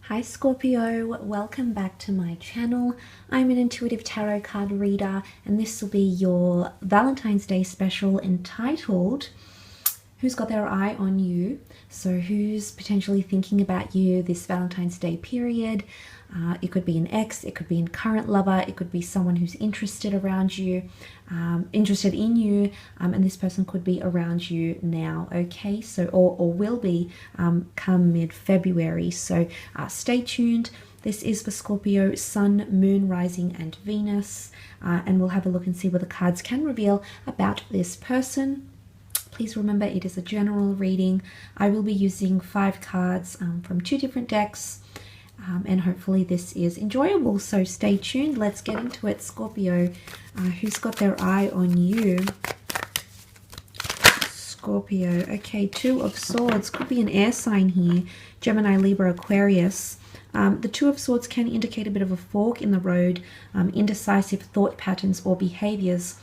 Hi Scorpio, welcome back to my channel. I'm an intuitive tarot card reader and this will be your Valentine's Day special entitled Who's Got Their Eye on You? So who's potentially thinking about you this Valentine's Day period? It could be an ex, it could be a current lover, it could be someone who's interested around you, interested in you, and this person could be around you now, okay? So, or will be come mid-February. So stay tuned. This is for Scorpio, Sun, Moon, Rising, and Venus, and we'll have a look and see what the cards can reveal about this person. Please remember it is a general reading. I will be using 5 cards from 2 different decks. And hopefully this is enjoyable, so stay tuned. Let's get into it. Scorpio, who's got their eye on you? Scorpio, okay, 2 of Swords, could be an air sign here, Gemini, Libra, Aquarius. The 2 of Swords can indicate a bit of a fork in the road, indecisive thought patterns or behaviors,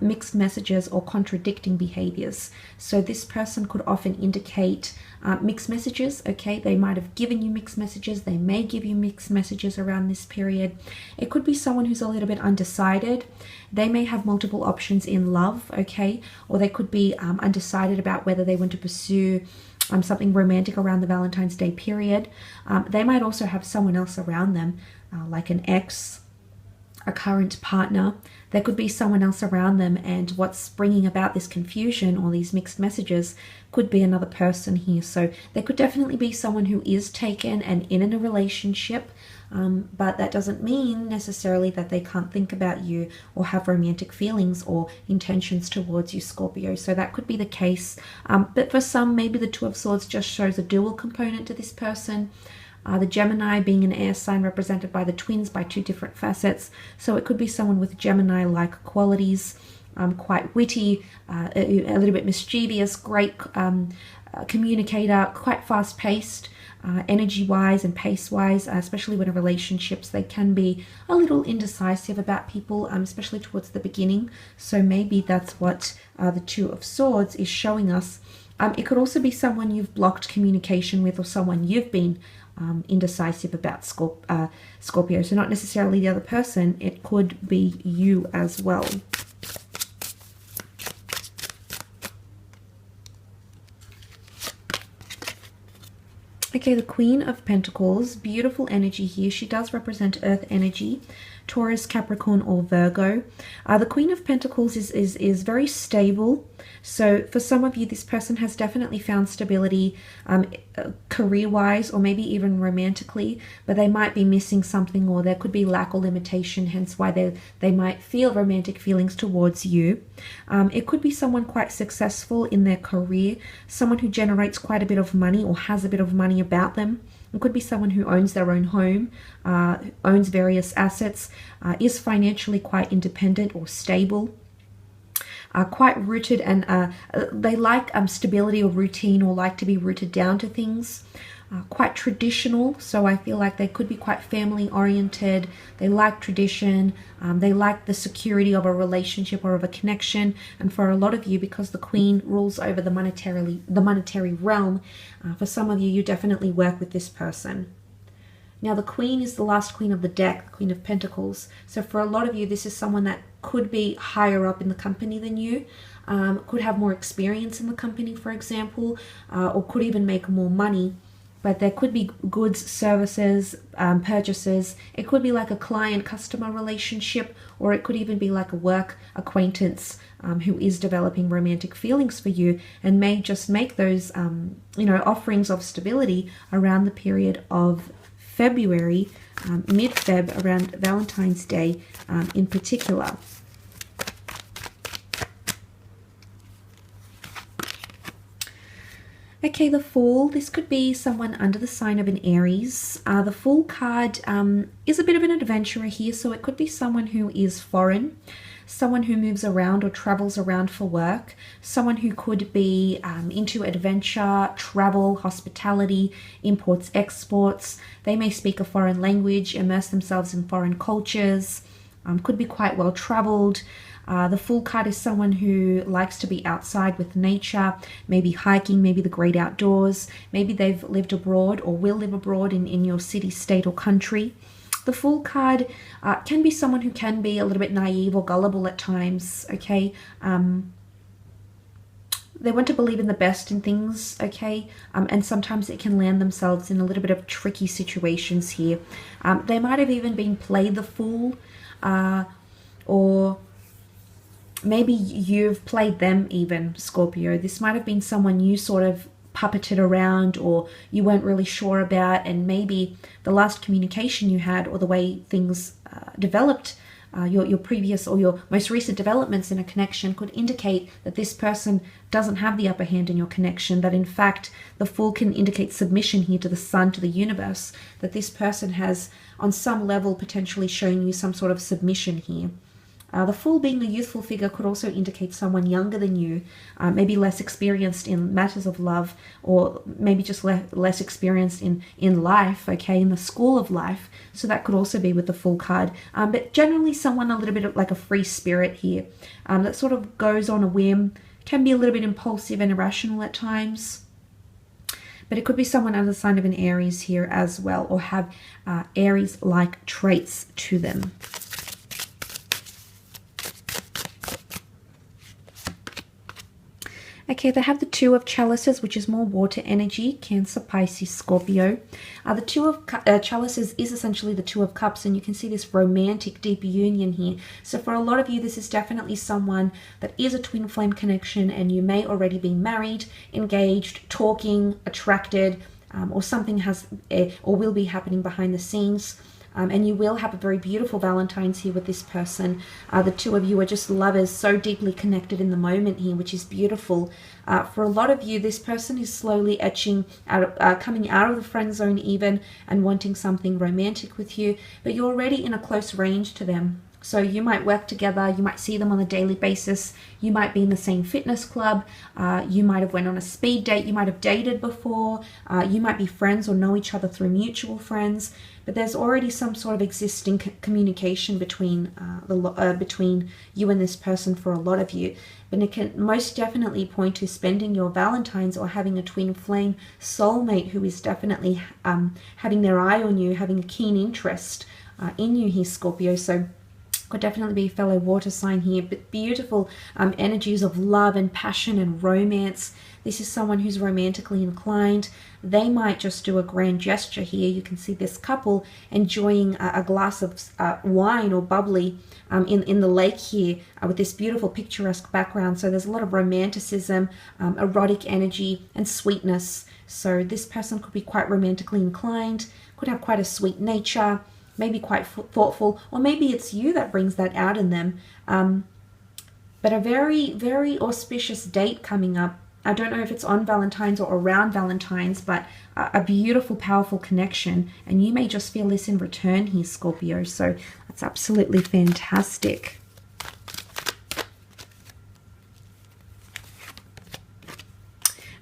mixed messages or contradicting behaviors. So this person could often indicate mixed messages, okay? They might have given you mixed messages. They may give you mixed messages around this period. It could be someone who's a little bit undecided. They may have multiple options in love, okay? Or they could be undecided about whether they want to pursue something romantic around the Valentine's Day period. They might also have someone else around them, like an ex, a current partner. There could be someone else around them, and what's bringing about this confusion or these mixed messages could be another person here. So there could definitely be someone who is taken and in a relationship, but that doesn't mean necessarily that they can't think about you or have romantic feelings or intentions towards you, Scorpio. So that could be the case, but for some, maybe the 2 of Swords just shows a dual component to this person. The Gemini being an air sign represented by the twins by 2 different facets. So it could be someone with Gemini-like qualities, quite witty, a little bit mischievous, great communicator, quite fast-paced, energy-wise and pace-wise, especially when in relationships. They can be a little indecisive about people, especially towards the beginning. So maybe that's what the 2 of Swords is showing us. It could also be someone you've blocked communication with or someone you've been indecisive about, Scorpio. So not necessarily the other person, it could be you as well. Okay, the Queen of Pentacles, beautiful energy here. She does represent earth energy, Taurus, Capricorn, or Virgo. The Queen of Pentacles is very stable. So for some of you, this person has definitely found stability career-wise or maybe even romantically, but they might be missing something, or there could be lack or limitation, hence why they might feel romantic feelings towards you. It could be someone quite successful in their career, someone who generates quite a bit of money or has a bit of money about them. It could be someone who owns their own home, owns various assets, is financially quite independent or stable, quite rooted, and they like stability or routine, or like to be rooted down to things. Quite traditional, so I feel like they could be quite family oriented. They like tradition, they like the security of a relationship or of a connection. And for a lot of you, because the Queen rules over the monetary realm, for some of you, you definitely work with this person. Now the Queen is the last Queen of the deck, the Queen of Pentacles. So for a lot of you, this is someone that could be higher up in the company than you, could have more experience in the company, for example, or could even make more money. But there could be goods, services, purchases. It could be like a client-customer relationship, or it could even be like a work acquaintance who is developing romantic feelings for you and may just make those, offerings of stability around the period of February, mid-Feb, around Valentine's Day in particular. Okay, the Fool. This could be someone under the sign of an Aries. The Fool card is a bit of an adventurer here, so it could be someone who is foreign, someone who moves around or travels around for work, someone who could be into adventure, travel, hospitality, imports, exports. They may speak a foreign language, immerse themselves in foreign cultures, could be quite well traveled. The Fool card is someone who likes to be outside with nature, maybe hiking, maybe the great outdoors. Maybe they've lived abroad or will live abroad in your city, state, or country. The Fool card can be someone who can be a little bit naive or gullible at times, okay? They want to believe in the best in things, okay? And sometimes it can land themselves in a little bit of tricky situations here. They might have even been played the fool, or maybe you've played them even, Scorpio. This might have been someone you sort of puppeted around or you weren't really sure about, and maybe the last communication you had or the way things developed, your previous or your most recent developments in a connection could indicate that this person doesn't have the upper hand in your connection, that in fact the Fool can indicate submission here to the sun, to the universe, that this person has on some level potentially shown you some sort of submission here. The Fool being a youthful figure could also indicate someone younger than you, maybe less experienced in matters of love, or maybe just less experienced in life, okay, in the school of life. So that could also be with the Fool card. But generally someone a little bit like a free spirit here, that sort of goes on a whim, can be a little bit impulsive and irrational at times. But it could be someone under the sign of an Aries here as well, or have Aries-like traits to them. Okay, they have the Two of Chalices, which is more water energy, Cancer, Pisces, Scorpio. The Two of Chalices is essentially the Two of Cups, and you can see this romantic, deep union here. So for a lot of you, this is definitely someone that is a twin flame connection, and you may already be married, engaged, talking, attracted, or something has or will be happening behind the scenes. And you will have a very beautiful Valentine's here with this person. The two of you are just lovers, so deeply connected in the moment here, which is beautiful. For a lot of you, this person is slowly etching out, coming out of the friend zone even, and wanting something romantic with you. But you're already in a close range to them. So you might work together, you might see them on a daily basis, you might be in the same fitness club, you might have went on a speed date, you might have dated before, you might be friends or know each other through mutual friends, but there's already some sort of existing communication between between you and this person for a lot of you. But it can most definitely point to spending your Valentine's or having a twin flame soulmate who is definitely having their eye on you, having a keen interest in you here, Scorpio. So could definitely be a fellow water sign here, but beautiful energies of love and passion and romance. This is someone who's romantically inclined. They might just do a grand gesture here. You can see this couple enjoying a glass of wine or bubbly in the lake here with this beautiful picturesque background. So there's a lot of romanticism, erotic energy, and sweetness. So this person could be quite romantically inclined, could have quite a sweet nature, maybe quite thoughtful, or maybe it's you that brings that out in them. But a very, very auspicious date coming up. I don't know if it's on Valentine's or around Valentine's, but a beautiful, powerful connection. And you may just feel this in return here, Scorpio. So that's absolutely fantastic.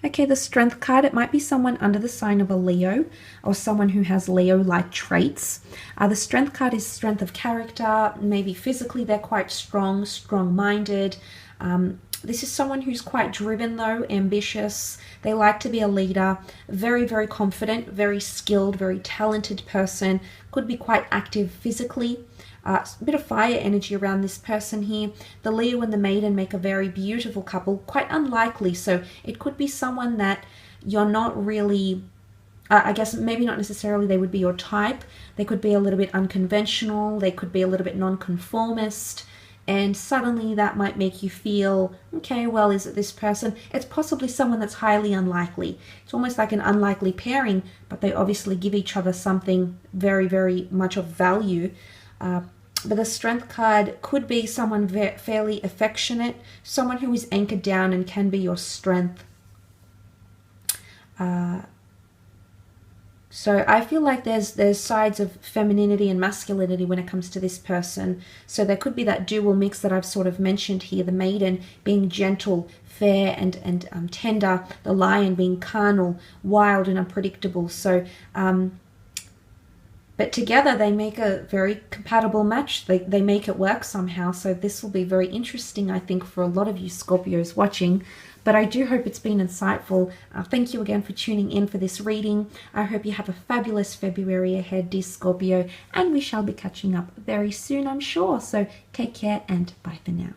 Okay, the Strength card, it might be someone under the sign of a Leo or someone who has Leo-like traits. The Strength card is strength of character. Maybe physically they're quite strong, strong-minded. This is someone who's quite driven though, ambitious. They like to be a leader, very, very confident, very skilled, very talented person. Could be quite active physically. A bit of fire energy around this person here. The Leo and the Maiden make a very beautiful couple, quite unlikely. So it could be someone that you're not really, I guess maybe not necessarily they would be your type. They could be a little bit unconventional. They could be a little bit nonconformist. And suddenly that might make you feel, okay, well, is it this person? It's possibly someone that's highly unlikely. It's almost like an unlikely pairing, but they obviously give each other something very, very much of value. But the Strength card could be someone fairly affectionate, someone who is anchored down and can be your strength. So I feel like there's sides of femininity and masculinity when it comes to this person. So there could be that dual mix that I've sort of mentioned here. The Maiden being gentle, fair, and tender. The Lion being carnal, wild, and unpredictable. So But together they make a very compatible match. They make it work somehow. So this will be very interesting, I think, for a lot of you Scorpios watching. But I do hope it's been insightful. Thank you again for tuning in for this reading. I hope you have a fabulous February ahead, dear Scorpio. And we shall be catching up very soon, I'm sure. So take care and bye for now.